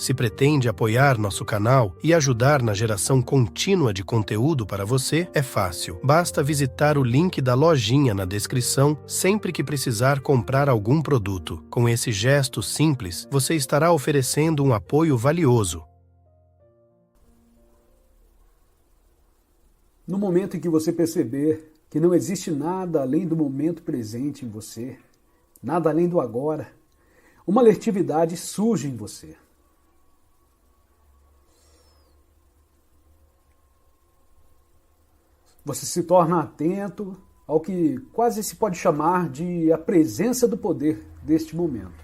Se pretende apoiar nosso canal e ajudar na geração contínua de conteúdo para você, é fácil. Basta visitar o link da lojinha na descrição sempre que precisar comprar algum produto. Com esse gesto simples, você estará oferecendo um apoio valioso. No momento em que você perceber que não existe nada além do momento presente em você, nada além do agora, uma alertividade surge em você. Você se torna atento ao que quase se pode chamar de a presença do poder deste momento.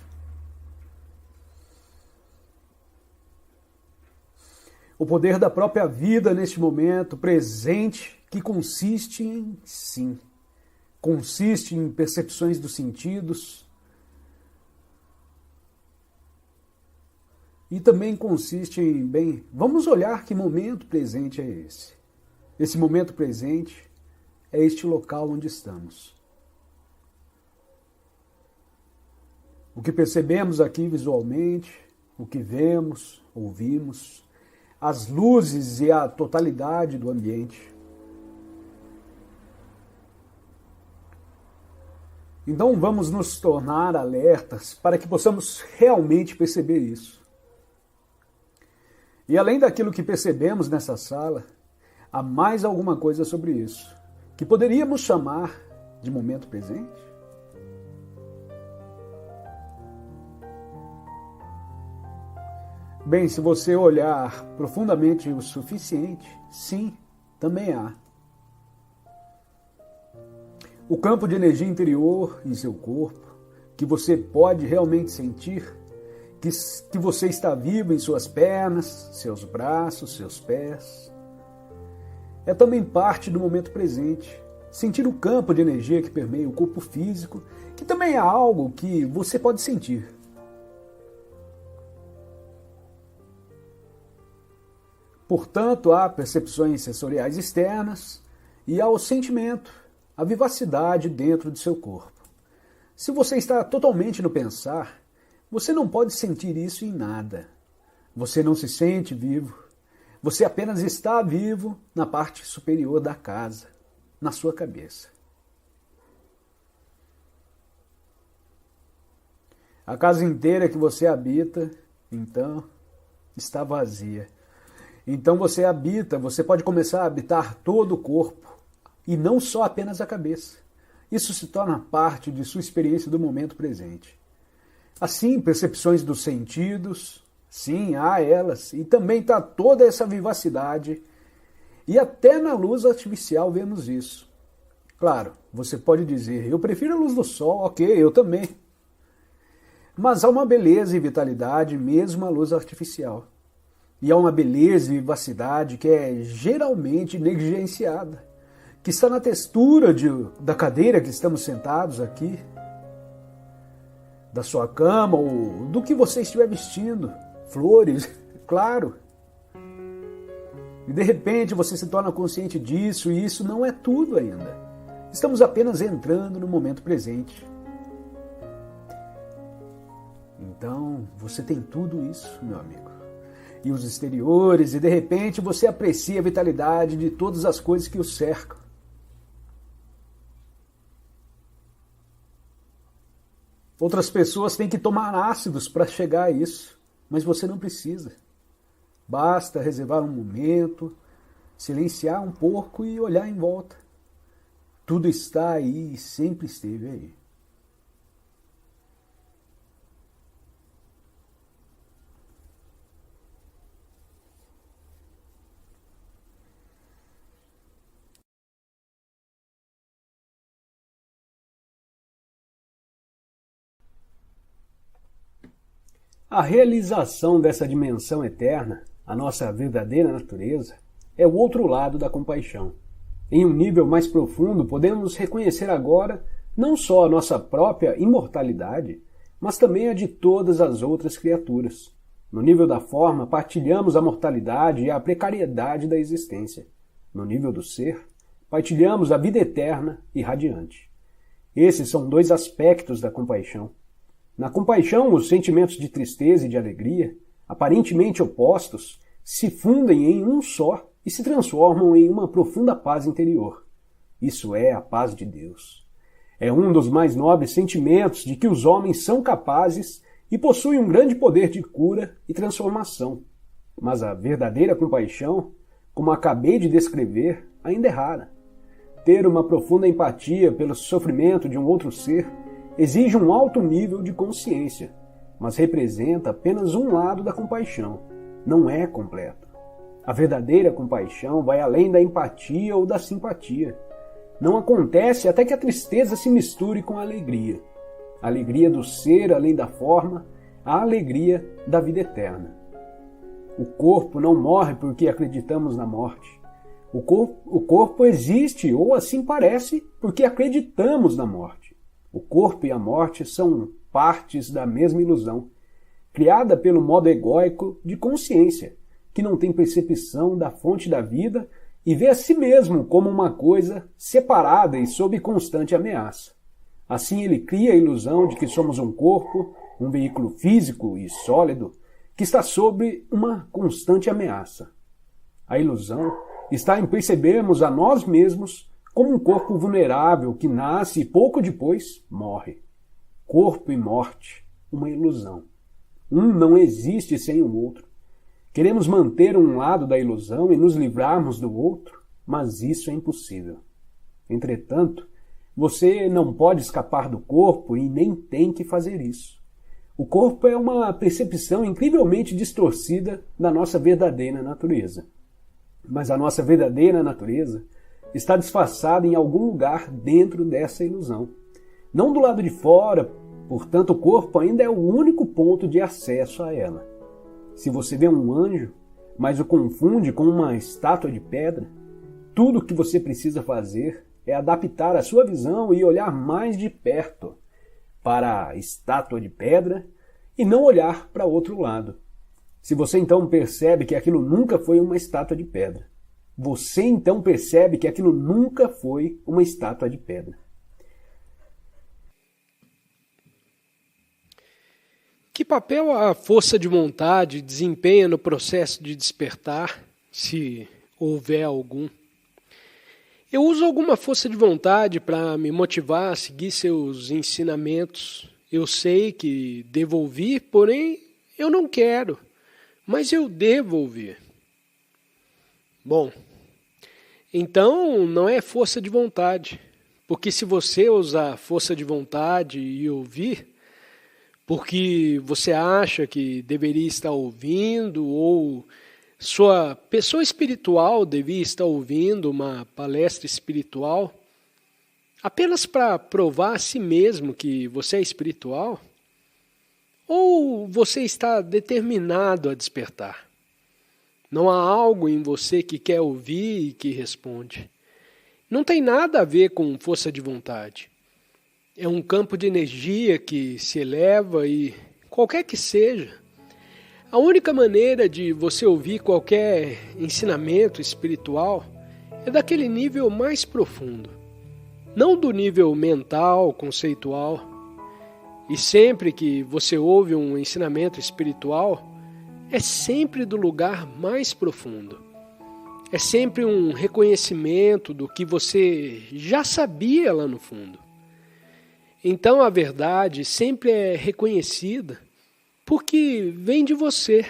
O poder da própria vida neste momento presente, que consiste em sim, consiste em percepções dos sentidos e também consiste em, bem, vamos olhar que momento presente é esse. Esse momento presente é este local onde estamos. O que percebemos aqui visualmente, o que vemos, ouvimos, as luzes e a totalidade do ambiente. Então vamos nos tornar alertas para que possamos realmente perceber isso. E além daquilo que percebemos nessa sala, há mais alguma coisa sobre isso, que poderíamos chamar de momento presente? Bem, se você olhar profundamente o suficiente, sim, também há. O campo de energia interior em seu corpo, que você pode realmente sentir, que você está vivo em suas pernas, seus braços, seus pés, é também parte do momento presente. Sentir o campo de energia que permeia o corpo físico, que também é algo que você pode sentir. Portanto, há percepções sensoriais externas e há o sentimento, a vivacidade dentro de seu corpo. Se você está totalmente no pensar, você não pode sentir isso em nada. Você não se sente vivo. Você apenas está vivo na parte superior da casa, na sua cabeça. A casa inteira que você habita, então, está vazia. Então você pode começar a habitar todo o corpo, e não só apenas a cabeça. Isso se torna parte de sua experiência do momento presente. Assim, percepções dos sentidos, sim, há elas, e também está toda essa vivacidade, e até na luz artificial vemos isso. Claro, você pode dizer, eu prefiro a luz do sol, ok, eu também. Mas há uma beleza e vitalidade mesmo à luz artificial. E há uma beleza e vivacidade que é geralmente negligenciada, que está na textura da cadeira que estamos sentados aqui, da sua cama ou do que você estiver vestindo. Flores, claro. E de repente você se torna consciente disso, e isso não é tudo ainda. Estamos apenas entrando no momento presente. Então, você tem tudo isso, meu amigo. E os exteriores, e de repente você aprecia a vitalidade de todas as coisas que o cercam. Outras pessoas têm que tomar ácidos para chegar a isso, mas você não precisa. Basta reservar um momento, silenciar um pouco e olhar em volta. Tudo está aí e sempre esteve aí. A realização dessa dimensão eterna, a nossa verdadeira natureza, é o outro lado da compaixão. Em um nível mais profundo, podemos reconhecer agora não só a nossa própria imortalidade, mas também a de todas as outras criaturas. No nível da forma, partilhamos a mortalidade e a precariedade da existência. No nível do ser, partilhamos a vida eterna e radiante. Esses são dois aspectos da compaixão. Na compaixão, os sentimentos de tristeza e de alegria, aparentemente opostos, se fundem em um só e se transformam em uma profunda paz interior. Isso é a paz de Deus. É um dos mais nobres sentimentos de que os homens são capazes e possuem um grande poder de cura e transformação. Mas a verdadeira compaixão, como acabei de descrever, ainda é rara. Ter uma profunda empatia pelo sofrimento de um outro ser exige um alto nível de consciência, mas representa apenas um lado da compaixão. Não é completa. A verdadeira compaixão vai além da empatia ou da simpatia. Não acontece até que a tristeza se misture com a alegria. A alegria do ser além da forma, a alegria da vida eterna. O corpo não morre porque acreditamos na morte. O corpo existe, ou assim parece, porque acreditamos na morte. O corpo e a morte são partes da mesma ilusão, criada pelo modo egóico de consciência, que não tem percepção da fonte da vida e vê a si mesmo como uma coisa separada e sob constante ameaça. Assim ele cria a ilusão de que somos um corpo, um veículo físico e sólido, que está sob uma constante ameaça. A ilusão está em percebermos a nós mesmos como um corpo vulnerável que nasce e pouco depois morre. Corpo e morte, uma ilusão. Um não existe sem o outro. Queremos manter um lado da ilusão e nos livrarmos do outro, mas isso é impossível. Entretanto, você não pode escapar do corpo e nem tem que fazer isso. O corpo é uma percepção incrivelmente distorcida da nossa verdadeira natureza. Mas a nossa verdadeira natureza está disfarçada em algum lugar dentro dessa ilusão. Não do lado de fora, portanto o corpo ainda é o único ponto de acesso a ela. Se você vê um anjo, mas o confunde com uma estátua de pedra, tudo o que você precisa fazer é adaptar a sua visão e olhar mais de perto para a estátua de pedra e não olhar para outro lado. Se você então percebe que aquilo nunca foi uma estátua de pedra, você então percebe que aquilo nunca foi uma estátua de pedra. Que papel a força de vontade desempenha no processo de despertar, se houver algum? Eu uso alguma força de vontade para me motivar a seguir seus ensinamentos. Eu sei que devo ouvir, porém eu não quero, mas eu devo ouvir. Bom, então não é força de vontade, porque se você usar força de vontade e ouvir, porque você acha que deveria estar ouvindo ou sua pessoa espiritual devia estar ouvindo uma palestra espiritual apenas para provar a si mesmo que você é espiritual? Ou você está determinado a despertar? Não há algo em você que quer ouvir e que responde. Não tem nada a ver com força de vontade. É um campo de energia que se eleva e, qualquer que seja, a única maneira de você ouvir qualquer ensinamento espiritual é daquele nível mais profundo, não do nível mental, conceitual. E sempre que você ouve um ensinamento espiritual, é sempre do lugar mais profundo. É sempre um reconhecimento do que você já sabia lá no fundo. Então a verdade sempre é reconhecida porque vem de você.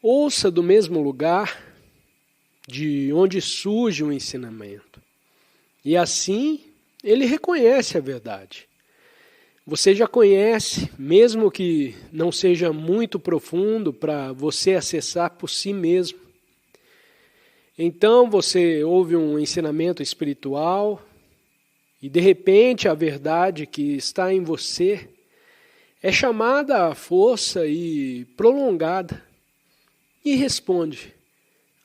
Ouça do mesmo lugar de onde surge o ensinamento. E assim ele reconhece a verdade. Você já conhece, mesmo que não seja muito profundo para você acessar por si mesmo. Então você ouve um ensinamento espiritual e de repente a verdade que está em você é chamada à força e prolongada e responde: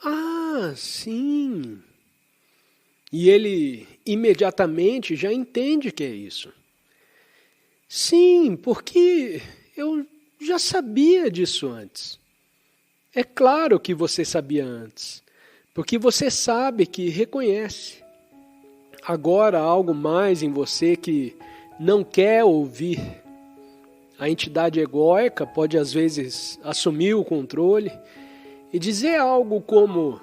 "Ah, sim." E ele imediatamente já entende que é isso. Sim, porque eu já sabia disso antes. É claro que você sabia antes, porque você sabe que reconhece. Agora há algo mais em você que não quer ouvir. A entidade egóica pode às vezes assumir o controle e dizer algo como: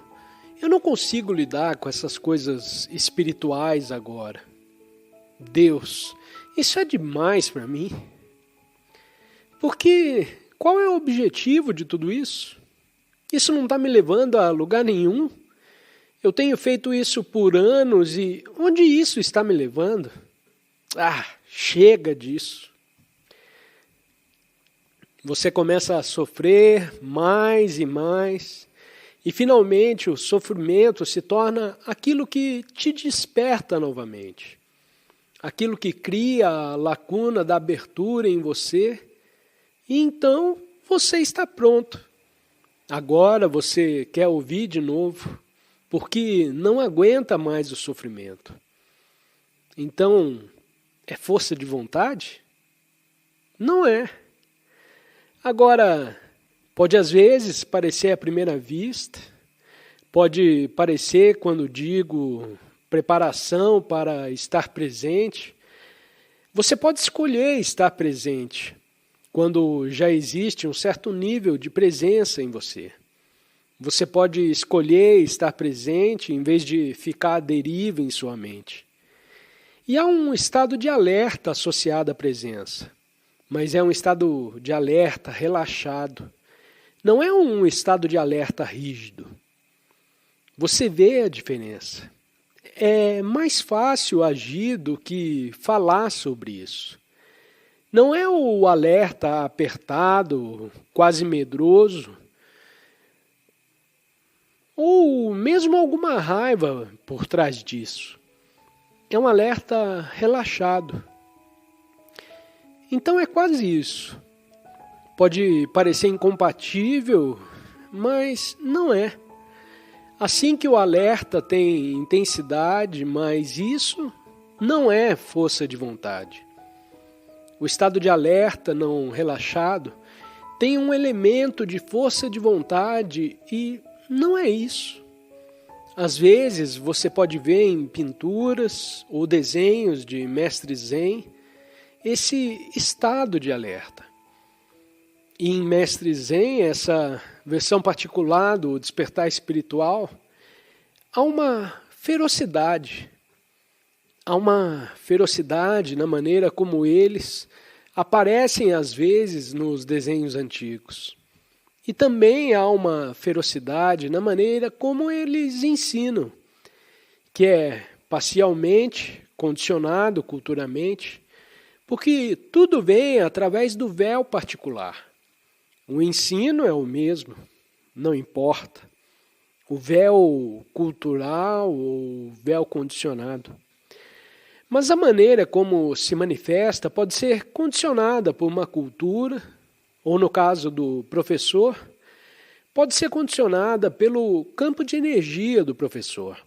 eu não consigo lidar com essas coisas espirituais agora. Deus, isso é demais para mim. Porque qual é o objetivo de tudo isso? Isso não está me levando a lugar nenhum. Eu tenho feito isso por anos e onde isso está me levando? Chega disso. Você começa a sofrer mais e mais, e finalmente o sofrimento se torna aquilo que te desperta novamente, aquilo que cria a lacuna da abertura em você, e então você está pronto. Agora você quer ouvir de novo, porque não aguenta mais o sofrimento. Então, é força de vontade? Não é. Agora, pode às vezes parecer à primeira vista, pode parecer quando digo preparação para estar presente. Você pode escolher estar presente quando já existe um certo nível de presença em você. Você pode escolher estar presente em vez de ficar à deriva em sua mente. E há um estado de alerta associado à presença. Mas é um estado de alerta relaxado. Não é um estado de alerta rígido. Você vê a diferença. É mais fácil agir do que falar sobre isso. Não é o alerta apertado, quase medroso, ou mesmo alguma raiva por trás disso. É um alerta relaxado. Então é quase isso. Pode parecer incompatível, mas não é. Assim que o alerta tem intensidade, mas isso não é força de vontade. O estado de alerta não relaxado tem um elemento de força de vontade e não é isso. Às vezes você pode ver em pinturas ou desenhos de mestres zen esse estado de alerta. E em Mestre Zen, essa versão particular do despertar espiritual, há uma ferocidade. Há uma ferocidade na maneira como eles aparecem às vezes nos desenhos antigos. E também há uma ferocidade na maneira como eles ensinam, que é parcialmente condicionado culturalmente, porque tudo vem através do véu particular. O ensino é o mesmo, não importa. O véu cultural ou o véu condicionado. Mas a maneira como se manifesta pode ser condicionada por uma cultura, ou no caso do professor, pode ser condicionada pelo campo de energia do professor.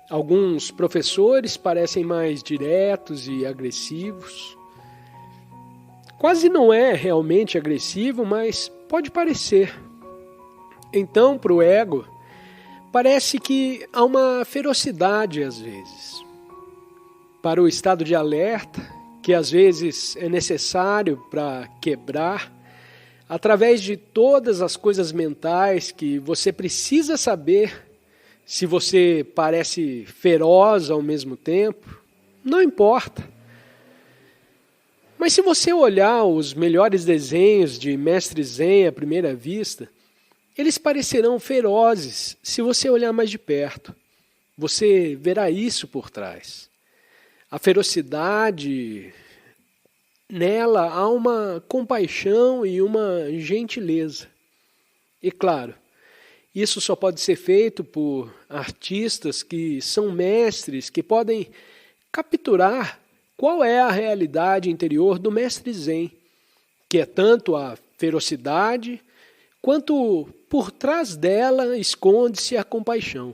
Alguns professores parecem mais diretos e agressivos. Quase não é realmente agressivo, mas pode parecer. Então, para o ego, parece que há uma ferocidade às vezes. Para o estado de alerta, que às vezes é necessário para quebrar, através de todas as coisas mentais que você precisa saber. Se você parece feroz ao mesmo tempo, não importa. Mas se você olhar os melhores desenhos de Mestre Zen à primeira vista, eles parecerão ferozes se você olhar mais de perto. Você verá isso por trás. A ferocidade, nela há uma compaixão e uma gentileza. E claro, isso só pode ser feito por artistas que são mestres, que podem capturar qual é a realidade interior do Mestre Zen, que é tanto a ferocidade, quanto por trás dela esconde-se a compaixão.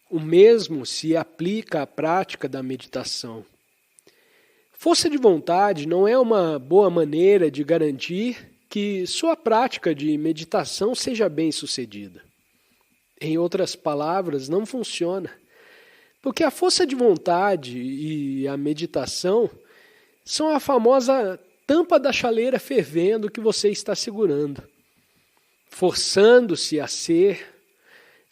O mesmo se aplica à prática da meditação. Força de vontade não é uma boa maneira de garantir que sua prática de meditação seja bem-sucedida. Em outras palavras, não funciona. Porque a força de vontade e a meditação são a famosa tampa da chaleira fervendo que você está segurando, forçando-se a ser,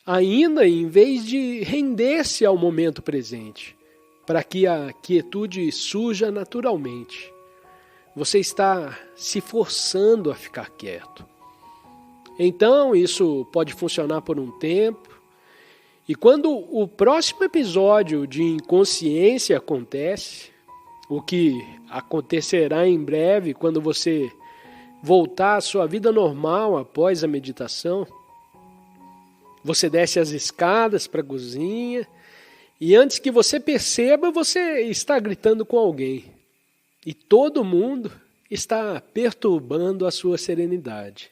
ainda em vez de render-se ao momento presente, para que a quietude surja naturalmente. Você está se forçando a ficar quieto. Então, isso pode funcionar por um tempo, e quando o próximo episódio de inconsciência acontece, o que acontecerá em breve quando você voltar à sua vida normal após a meditação, você desce as escadas para a cozinha e antes que você perceba, você está gritando com alguém. E todo mundo está perturbando a sua serenidade.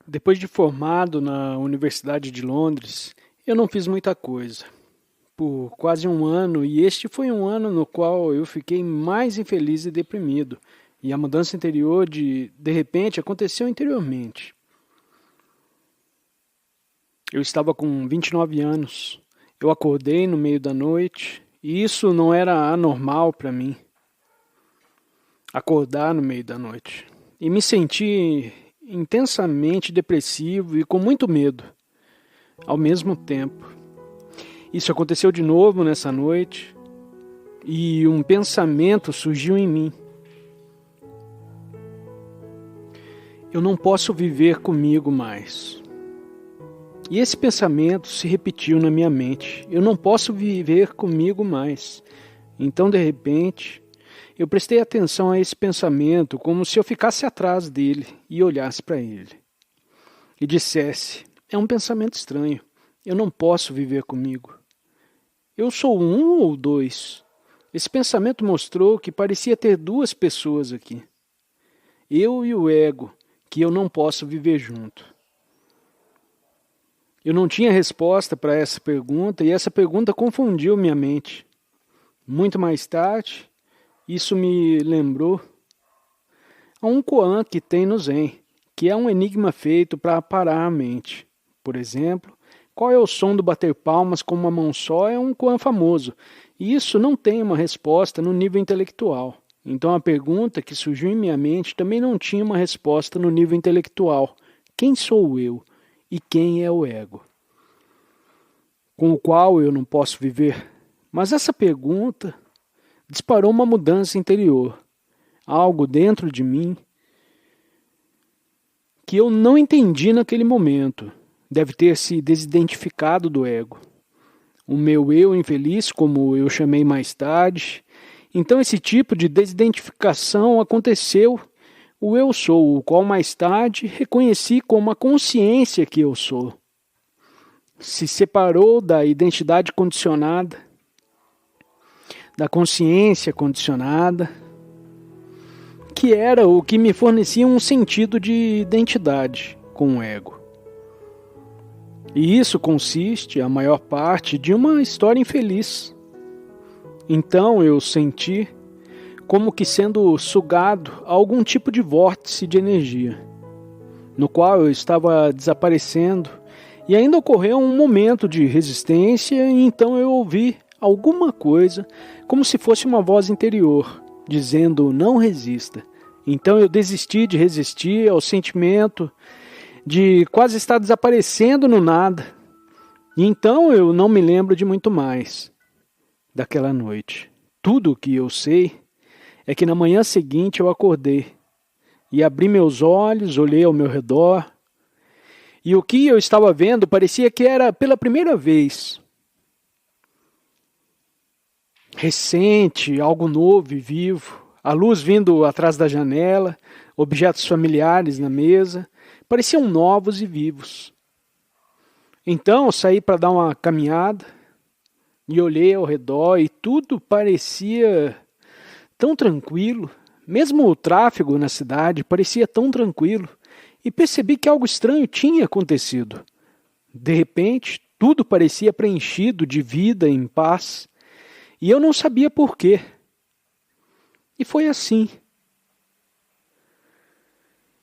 Depois de formado na Universidade de Londres, eu não fiz muita coisa. Por quase um ano, e este foi um ano no qual eu fiquei mais infeliz e deprimido. E a mudança interior de repente aconteceu interiormente. Eu estava com 29 anos. Eu acordei no meio da noite e isso não era anormal para mim. Acordar no meio da noite. E me senti intensamente depressivo e com muito medo ao mesmo tempo. Isso aconteceu de novo nessa noite e um pensamento surgiu em mim. Eu não posso viver comigo mais. E esse pensamento se repetiu na minha mente. Eu não posso viver comigo mais. Então, de repente, eu prestei atenção a esse pensamento como se eu ficasse atrás dele e olhasse para ele. E dissesse, é um pensamento estranho. Eu não posso viver comigo. Eu sou um ou dois? Esse pensamento mostrou que parecia ter duas pessoas aqui. Eu e o ego, que eu não posso viver junto. Eu não tinha resposta para essa pergunta e essa pergunta confundiu minha mente. Muito mais tarde, isso me lembrou a um koan que tem no Zen, que é um enigma feito para parar a mente. Por exemplo, qual é o som do bater palmas com uma mão só é um koan famoso. E isso não tem uma resposta no nível intelectual. Então a pergunta que surgiu em minha mente também não tinha uma resposta no nível intelectual. Quem sou eu? E quem é o ego? Com o qual eu não posso viver? Mas essa pergunta disparou uma mudança interior. Algo dentro de mim que eu não entendi naquele momento. Deve ter se desidentificado do ego. O meu eu infeliz, como eu chamei mais tarde. Então esse tipo de desidentificação aconteceu. O eu sou, o qual mais tarde reconheci como a consciência que eu sou. Se separou da identidade condicionada, da consciência condicionada, que era o que me fornecia um sentido de identidade com o ego. E isso consiste, a maior parte, de uma história infeliz. Então eu senti como que sendo sugado a algum tipo de vórtice de energia, no qual eu estava desaparecendo, e ainda ocorreu um momento de resistência, e então eu ouvi alguma coisa, como se fosse uma voz interior, dizendo, não resista. Então eu desisti de resistir ao sentimento de quase estar desaparecendo no nada. E então eu não me lembro de muito mais daquela noite. Tudo o que eu sei é que na manhã seguinte eu acordei e abri meus olhos, olhei ao meu redor e o que eu estava vendo parecia que era pela primeira vez. Recente, algo novo e vivo, a luz vindo atrás da janela, objetos familiares na mesa, pareciam novos e vivos. Então eu saí para dar uma caminhada e olhei ao redor e tudo parecia tão tranquilo. Mesmo o tráfego na cidade parecia tão tranquilo e percebi que algo estranho tinha acontecido. De repente, tudo parecia preenchido de vida em paz e eu não sabia por quê. E foi assim.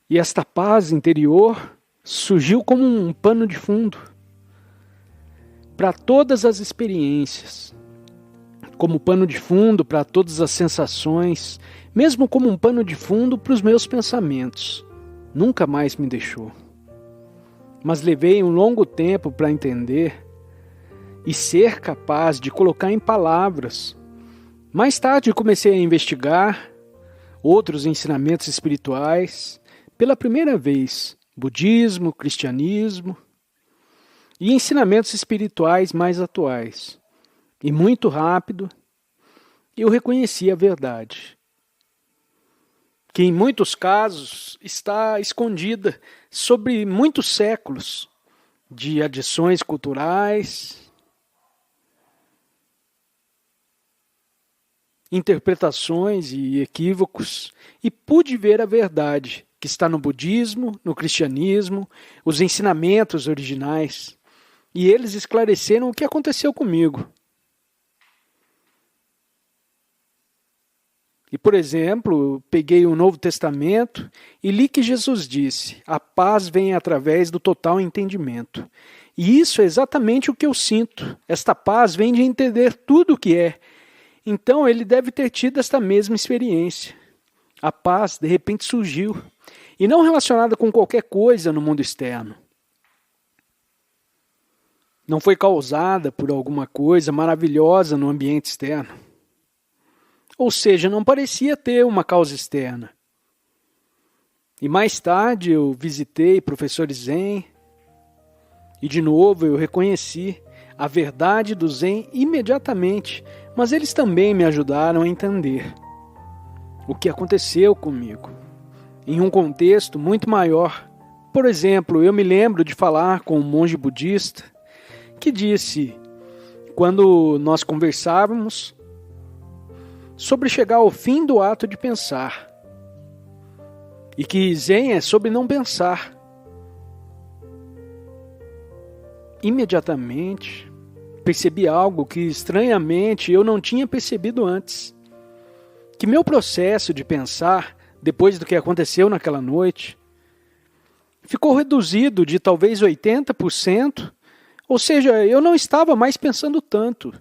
E esta paz interior surgiu como um pano de fundo para todas as experiências como pano de fundo para todas as sensações, mesmo como um pano de fundo para os meus pensamentos. Nunca mais me deixou. Mas levei um longo tempo para entender e ser capaz de colocar em palavras. Mais tarde comecei a investigar outros ensinamentos espirituais, pela primeira vez, budismo, cristianismo e ensinamentos espirituais mais atuais. E muito rápido, eu reconheci a verdade, que em muitos casos está escondida sobre muitos séculos de adições culturais, interpretações e equívocos, e pude ver a verdade que está no budismo, no cristianismo, os ensinamentos originais, e eles esclareceram o que aconteceu comigo. E, por exemplo, peguei o Novo Testamento e li que Jesus disse: a paz vem através do total entendimento. E isso é exatamente o que eu sinto. Esta paz vem de entender tudo o que é. Então ele deve ter tido esta mesma experiência. A paz, de repente, surgiu. E não relacionada com qualquer coisa no mundo externo. Não foi causada por alguma coisa maravilhosa no ambiente externo. Ou seja, não parecia ter uma causa externa. E mais tarde eu visitei professores Zen e de novo eu reconheci a verdade do Zen imediatamente, mas eles também me ajudaram a entender o que aconteceu comigo, em um contexto muito maior. Por exemplo, eu me lembro de falar com um monge budista que disse, quando nós conversávamos, sobre chegar ao fim do ato de pensar. E que Zen é sobre não pensar. Imediatamente, percebi algo que estranhamente eu não tinha percebido antes. Que meu processo de pensar, depois do que aconteceu naquela noite, ficou reduzido de talvez 80%, ou seja, eu não estava mais pensando tanto.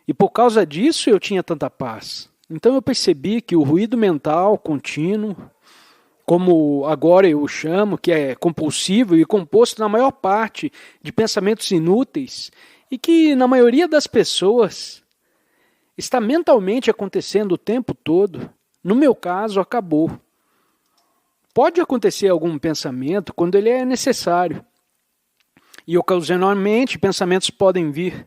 E por causa disso eu tinha tanta paz. Então eu percebi que o ruído mental contínuo, como agora eu o chamo, que é compulsivo e composto na maior parte de pensamentos inúteis, e que na maioria das pessoas está mentalmente acontecendo o tempo todo, no meu caso acabou. Pode acontecer algum pensamento quando ele é necessário, e ocasionalmente pensamentos podem vir.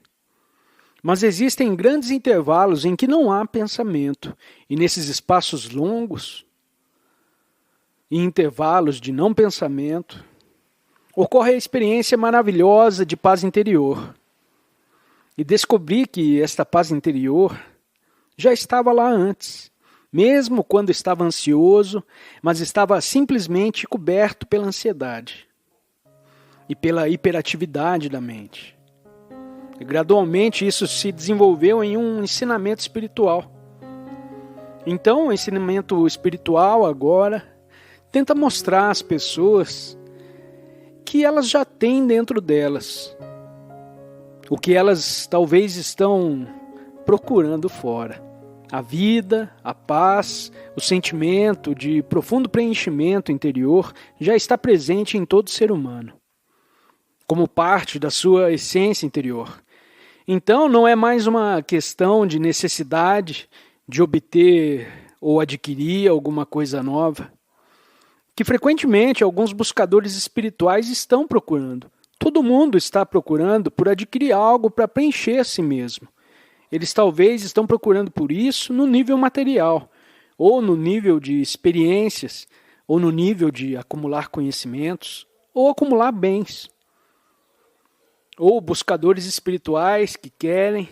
Mas existem grandes intervalos em que não há pensamento, e nesses espaços longos e intervalos de não pensamento, ocorre a experiência maravilhosa de paz interior. E descobri que esta paz interior já estava lá antes, mesmo quando estava ansioso, mas estava simplesmente coberto pela ansiedade e pela hiperatividade da mente. E gradualmente isso se desenvolveu em um ensinamento espiritual. Então o ensinamento espiritual agora tenta mostrar às pessoas que elas já têm dentro delas o que elas talvez estão procurando fora. A vida, a paz, o sentimento de profundo preenchimento interior já está presente em todo ser humano, como parte da sua essência interior. Então não é mais uma questão de necessidade de obter ou adquirir alguma coisa nova, que frequentemente alguns buscadores espirituais estão procurando. Todo mundo está procurando por adquirir algo para preencher a si mesmo. Eles talvez estão procurando por isso no nível material, ou no nível de experiências, ou no nível de acumular conhecimentos, ou acumular bens. Ou buscadores espirituais que querem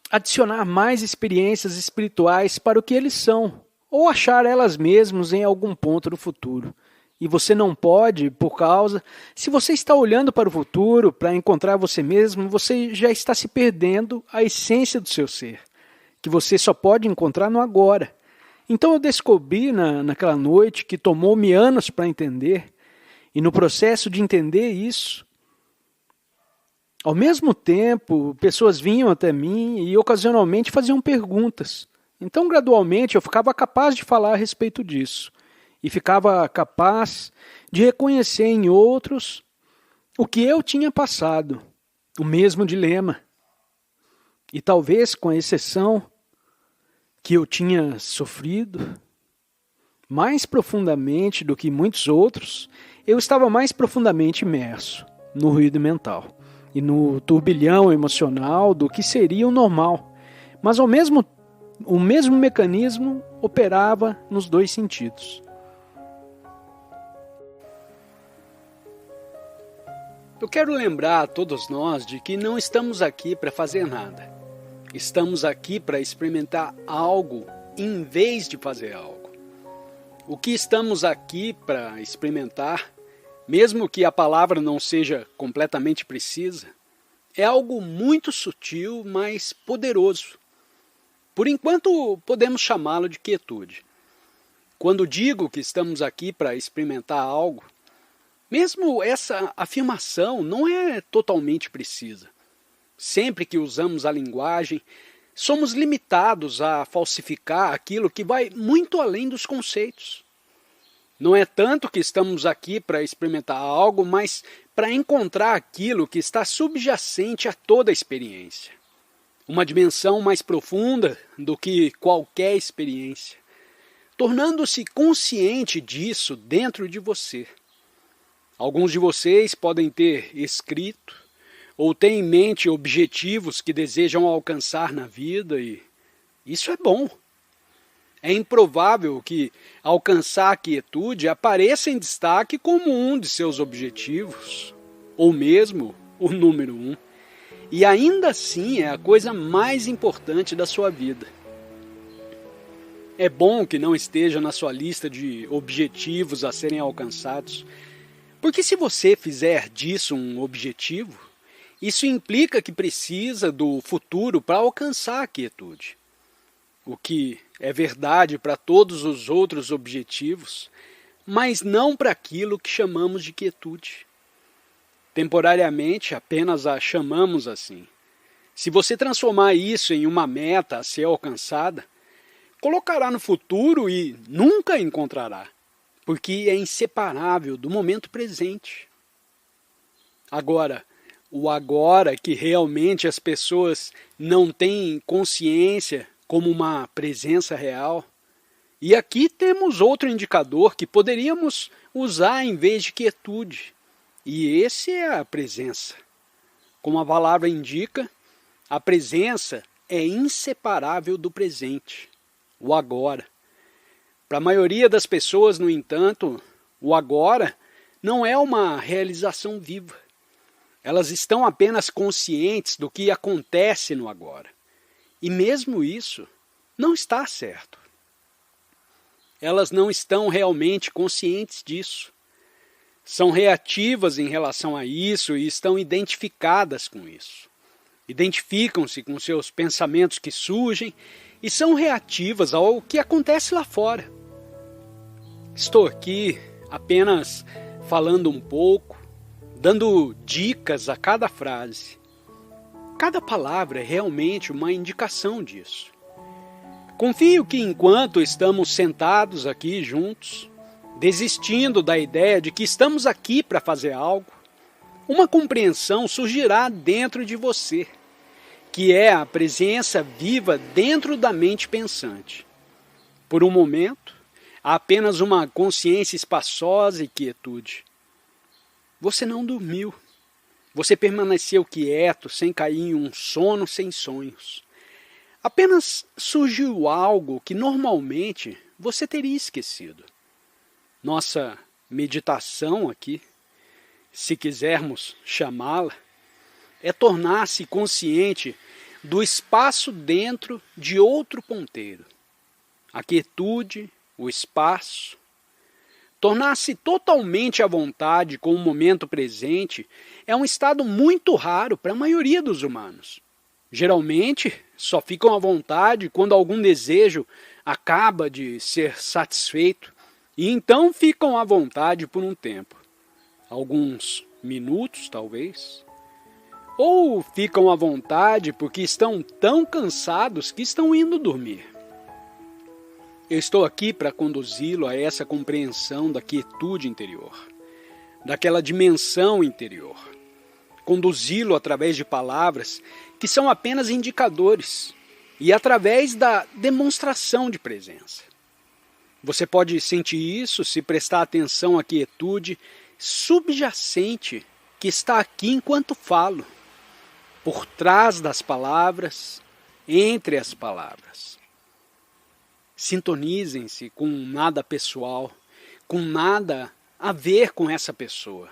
adicionar mais experiências espirituais para o que eles são, ou achar elas mesmas em algum ponto do futuro. E você não pode, se você está olhando para o futuro, para encontrar você mesmo, você já está se perdendo a essência do seu ser, que você só pode encontrar no agora. Então eu descobri naquela noite, que tomou-me anos para entender, e no processo de entender isso, Ao mesmo tempo, pessoas vinham até mim e ocasionalmente faziam perguntas. Então, gradualmente, eu ficava capaz de falar a respeito disso. E ficava capaz de reconhecer em outros o que eu tinha passado, o mesmo dilema. E talvez, com a exceção que eu tinha sofrido, mais profundamente do que muitos outros, eu estava mais profundamente imerso no ruído mental e no turbilhão emocional do que seria o normal. Mas o mesmo mecanismo operava nos dois sentidos. Eu quero lembrar a todos nós de que não estamos aqui para fazer nada. Estamos aqui para experimentar algo em vez de fazer algo. O que estamos aqui para experimentar, mesmo que a palavra não seja completamente precisa, é algo muito sutil, mas poderoso. Por enquanto, podemos chamá-lo de quietude. Quando digo que estamos aqui para experimentar algo, mesmo essa afirmação não é totalmente precisa. Sempre que usamos a linguagem, somos limitados a falsificar aquilo que vai muito além dos conceitos. Não é tanto que estamos aqui para experimentar algo, mas para encontrar aquilo que está subjacente a toda a experiência. Uma dimensão mais profunda do que qualquer experiência, tornando-se consciente disso dentro de você. Alguns de vocês podem ter escrito ou têm em mente objetivos que desejam alcançar na vida e isso é bom. É improvável que alcançar a quietude apareça em destaque como um de seus objetivos, ou mesmo o número 1. E ainda assim é a coisa mais importante da sua vida. É bom que não esteja na sua lista de objetivos a serem alcançados, porque se você fizer disso um objetivo, isso implica que precisa do futuro para alcançar a quietude. O que é verdade para todos os outros objetivos, mas não para aquilo que chamamos de quietude. Temporariamente apenas a chamamos assim. Se você transformar isso em uma meta a ser alcançada, colocará no futuro e nunca a encontrará, porque é inseparável do momento presente. Agora, o agora que realmente as pessoas não têm consciência como uma presença real. E aqui temos outro indicador que poderíamos usar em vez de quietude. E esse é a presença. Como a palavra indica, a presença é inseparável do presente, o agora. Para a maioria das pessoas, no entanto, o agora não é uma realização viva. Elas estão apenas conscientes do que acontece no agora. E mesmo isso não está certo. Elas não estão realmente conscientes disso. São reativas em relação a isso e estão identificadas com isso. Identificam-se com seus pensamentos que surgem e são reativas ao que acontece lá fora. Estou aqui apenas falando um pouco, dando dicas a cada frase. Cada palavra é realmente uma indicação disso. Confio que enquanto estamos sentados aqui juntos, desistindo da ideia de que estamos aqui para fazer algo, uma compreensão surgirá dentro de você, que é a presença viva dentro da mente pensante. Por um momento, há apenas uma consciência espaçosa e quietude. Você não dormiu. Você permaneceu quieto, sem cair em um sono sem sonhos. Apenas surgiu algo que normalmente você teria esquecido. Nossa meditação aqui, se quisermos chamá-la, é tornar-se consciente do espaço dentro de outro ponteiro. A quietude, o espaço. Tornar-se totalmente à vontade com o momento presente é um estado muito raro para a maioria dos humanos. Geralmente, só ficam à vontade quando algum desejo acaba de ser satisfeito e então ficam à vontade por um tempo. Alguns minutos, talvez. ou ficam à vontade porque estão tão cansados que estão indo dormir. Eu estou aqui para conduzi-lo a essa compreensão da quietude interior, daquela dimensão interior. Conduzi-lo através de palavras que são apenas indicadores e através da demonstração de presença. Você pode sentir isso se prestar atenção à quietude subjacente que está aqui enquanto falo, por trás das palavras, entre as palavras. Sintonizem-se com nada pessoal, com nada a ver com essa pessoa.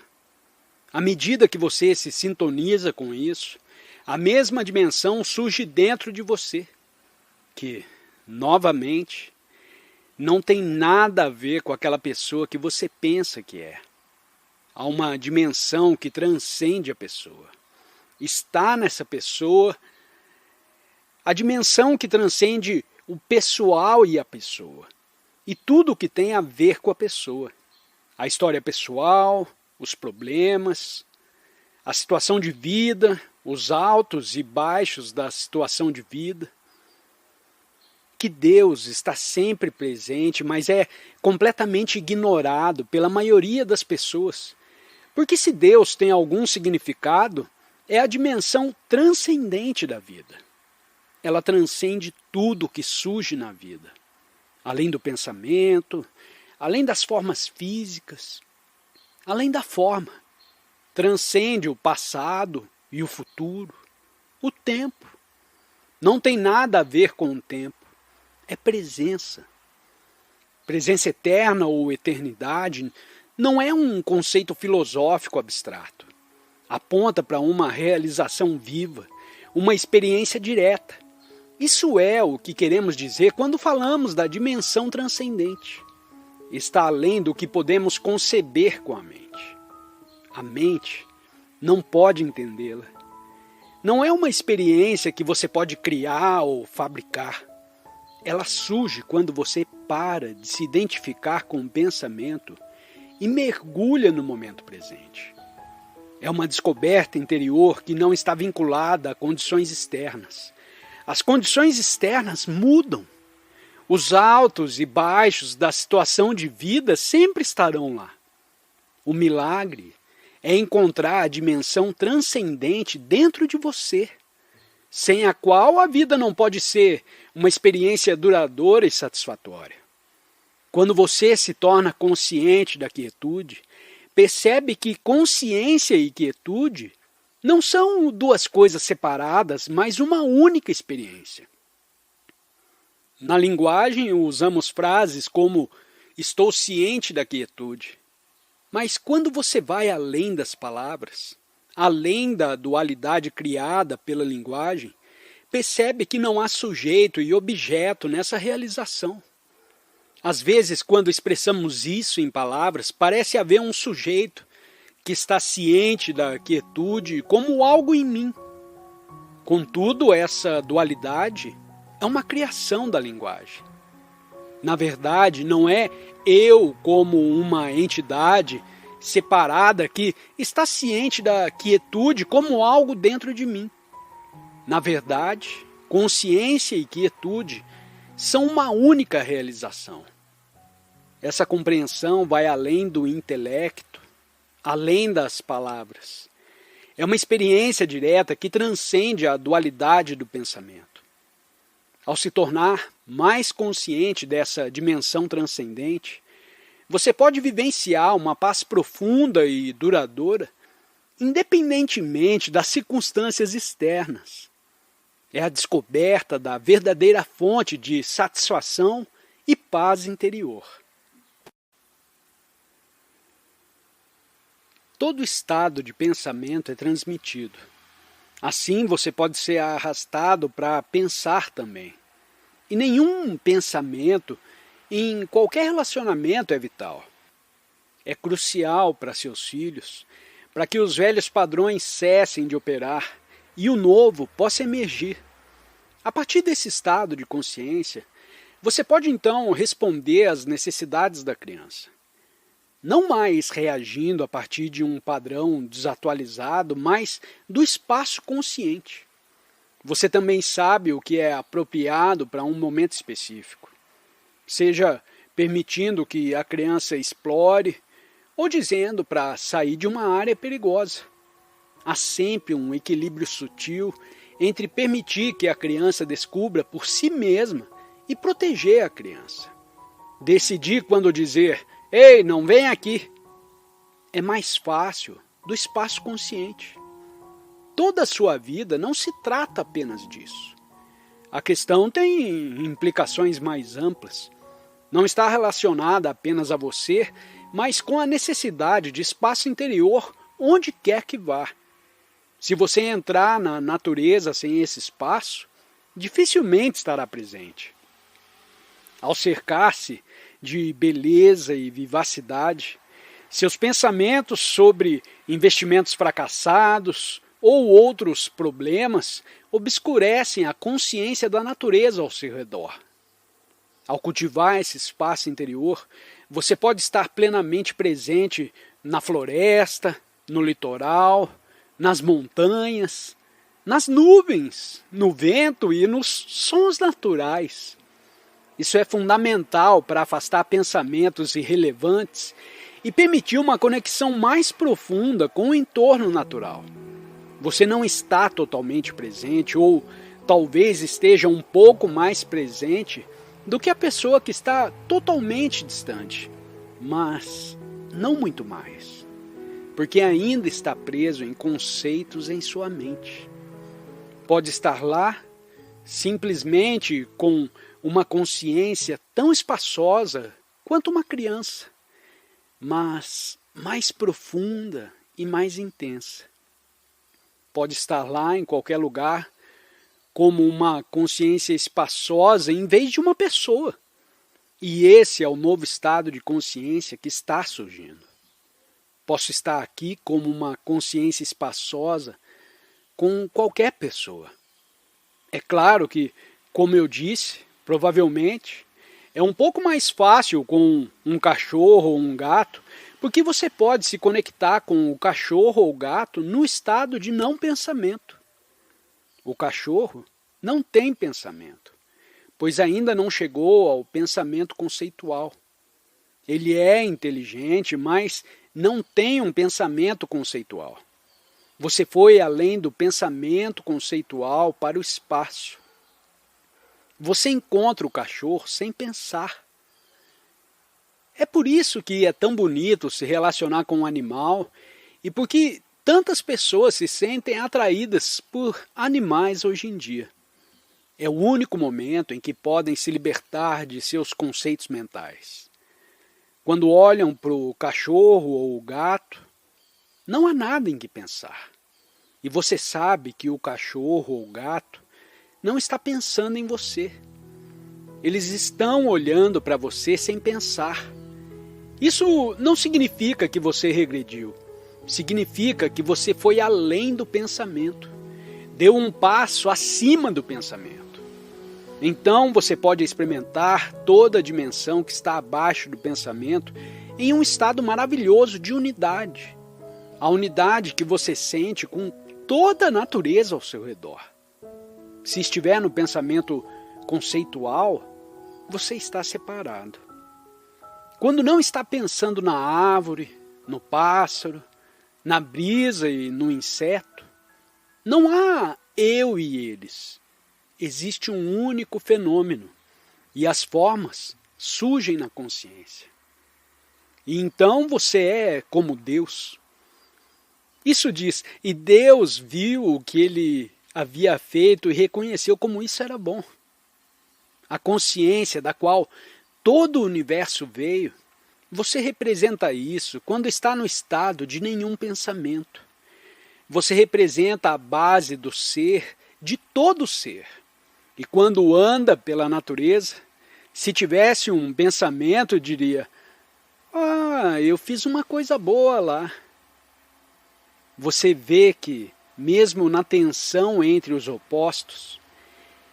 À medida que você se sintoniza com isso, a mesma dimensão surge dentro de você, que, novamente, não tem nada a ver com aquela pessoa que você pensa que é. Há uma dimensão que transcende a pessoa. Está nessa pessoa a dimensão que transcende o pessoal e a pessoa. E tudo o que tem a ver com a pessoa. A história pessoal, os problemas, a situação de vida, os altos e baixos da situação de vida. Que Deus está sempre presente, mas é completamente ignorado pela maioria das pessoas. Porque se Deus tem algum significado, é a dimensão transcendente da vida. Ela transcende tudo que surge na vida. Além do pensamento, além das formas físicas, além da forma. Transcende o passado e o futuro, o tempo. Não tem nada a ver com o tempo. É presença. Presença eterna ou eternidade não é um conceito filosófico abstrato. Aponta para uma realização viva, uma experiência direta. Isso é o que queremos dizer quando falamos da dimensão transcendente. Está além do que podemos conceber com a mente. A mente não pode entendê-la. Não é uma experiência que você pode criar ou fabricar. Ela surge quando você para de se identificar com o pensamento e mergulha no momento presente. É uma descoberta interior que não está vinculada a condições externas. As condições externas mudam. Os altos e baixos da situação de vida sempre estarão lá. O milagre é encontrar a dimensão transcendente dentro de você, sem a qual a vida não pode ser uma experiência duradoura e satisfatória. Quando você se torna consciente da quietude, percebe que consciência e quietude não são duas coisas separadas, mas uma única experiência. Na linguagem usamos frases como estou ciente da quietude, mas quando você vai além das palavras, além da dualidade criada pela linguagem, percebe que não há sujeito e objeto nessa realização. Às vezes, quando expressamos isso em palavras, parece haver um sujeito que está ciente da quietude como algo em mim. Contudo, essa dualidade é uma criação da linguagem. Na verdade, não é eu como uma entidade separada que está ciente da quietude como algo dentro de mim. Na verdade, consciência e quietude são uma única realização. Essa compreensão vai além do intelecto, além das palavras. É uma experiência direta que transcende a dualidade do pensamento. Ao se tornar mais consciente dessa dimensão transcendente, você pode vivenciar uma paz profunda e duradoura, independentemente das circunstâncias externas. É a descoberta da verdadeira fonte de satisfação e paz interior. Todo estado de pensamento é transmitido. Assim, você pode ser arrastado para pensar também. E nenhum pensamento em qualquer relacionamento é vital. É crucial para seus filhos, para que os velhos padrões cessem de operar e o novo possa emergir. A partir desse estado de consciência, você pode então responder às necessidades da criança. não mais reagindo a partir de um padrão desatualizado, mas do espaço consciente. Você também sabe o que é apropriado para um momento específico, seja permitindo que a criança explore ou dizendo para sair de uma área perigosa. Há sempre um equilíbrio sutil entre permitir que a criança descubra por si mesma e proteger a criança. Decidir quando dizer, ei, não vem aqui, é mais fácil do espaço consciente. Toda a sua vida não se trata apenas disso. A questão tem implicações mais amplas. Não está relacionada apenas a você, mas com a necessidade de espaço interior onde quer que vá. Se você entrar na natureza sem esse espaço, dificilmente estará presente. Ao cercar-se de beleza e vivacidade, seus pensamentos sobre investimentos fracassados ou outros problemas obscurecem a consciência da natureza ao seu redor. Ao cultivar esse espaço interior, você pode estar plenamente presente na floresta, no litoral, nas montanhas, nas nuvens, no vento e nos sons naturais. Isso é fundamental para afastar pensamentos irrelevantes e permitir uma conexão mais profunda com o entorno natural. Você não está totalmente presente ou talvez esteja um pouco mais presente do que a pessoa que está totalmente distante, mas não muito mais, porque ainda está preso em conceitos em sua mente. Pode estar lá simplesmente com uma consciência tão espaçosa quanto uma criança, mas mais profunda e mais intensa. Pode estar lá em qualquer lugar como uma consciência espaçosa em vez de uma pessoa. E esse é o novo estado de consciência que está surgindo. Posso estar aqui como uma consciência espaçosa com qualquer pessoa. É claro que, como eu disse, provavelmente é um pouco mais fácil com um cachorro ou um gato, porque você pode se conectar com o cachorro ou o gato no estado de não pensamento. O cachorro não tem pensamento, pois ainda não chegou ao pensamento conceitual. Ele é inteligente, mas não tem um pensamento conceitual. Você foi além do pensamento conceitual para o espaço. Você encontra o cachorro sem pensar. É por isso que é tão bonito se relacionar com um animal e porque tantas pessoas se sentem atraídas por animais hoje em dia. É o único momento em que podem se libertar de seus conceitos mentais. Quando olham para o cachorro ou o gato, não há nada em que pensar. E você sabe que o cachorro ou o gato não está pensando em você. Eles estão olhando para você sem pensar. Isso não significa que você regrediu. Significa que você foi além do pensamento. Deu um passo acima do pensamento. Então você pode experimentar toda a dimensão que está abaixo do pensamento em um estado maravilhoso de unidade. A unidade que você sente com toda a natureza ao seu redor. Se estiver no pensamento conceitual, você está separado. Quando não está pensando na árvore, no pássaro, na brisa e no inseto, não há eu e eles. Existe um único fenômeno e as formas surgem na consciência. E então você é como Deus. Isso diz, e Deus viu o que ele havia feito e reconheceu como isso era bom. A consciência da qual todo o universo veio, você representa isso quando está no estado de nenhum pensamento. Você representa a base do ser, de todo ser. E quando anda pela natureza, se tivesse um pensamento, diria, eu fiz uma coisa boa lá. Você vê que, mesmo na tensão entre os opostos,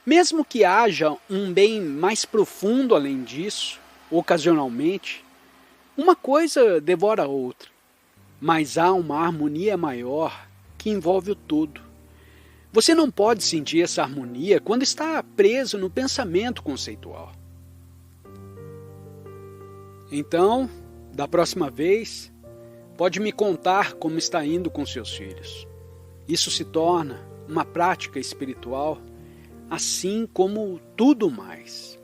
mesmo que haja um bem mais profundo além disso, ocasionalmente, Uma coisa devora a outra, mas há uma harmonia maior que envolve o todo. Você não pode sentir essa harmonia quando está preso no pensamento conceitual. Então, da próxima vez, pode me contar como está indo com seus filhos. Isso se torna uma prática espiritual, assim como tudo mais.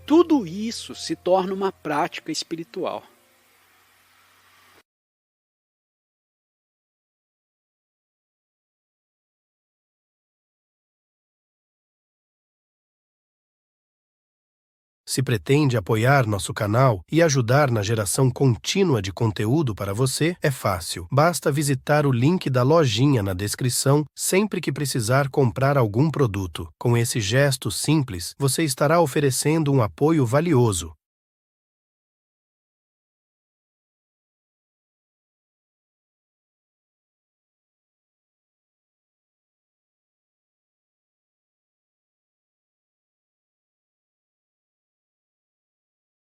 Tudo isso se torna uma prática espiritual. Se pretende apoiar nosso canal e ajudar na geração contínua de conteúdo para você, é fácil. Basta visitar o link da lojinha na descrição sempre que precisar comprar algum produto. Com esse gesto simples, você estará oferecendo um apoio valioso.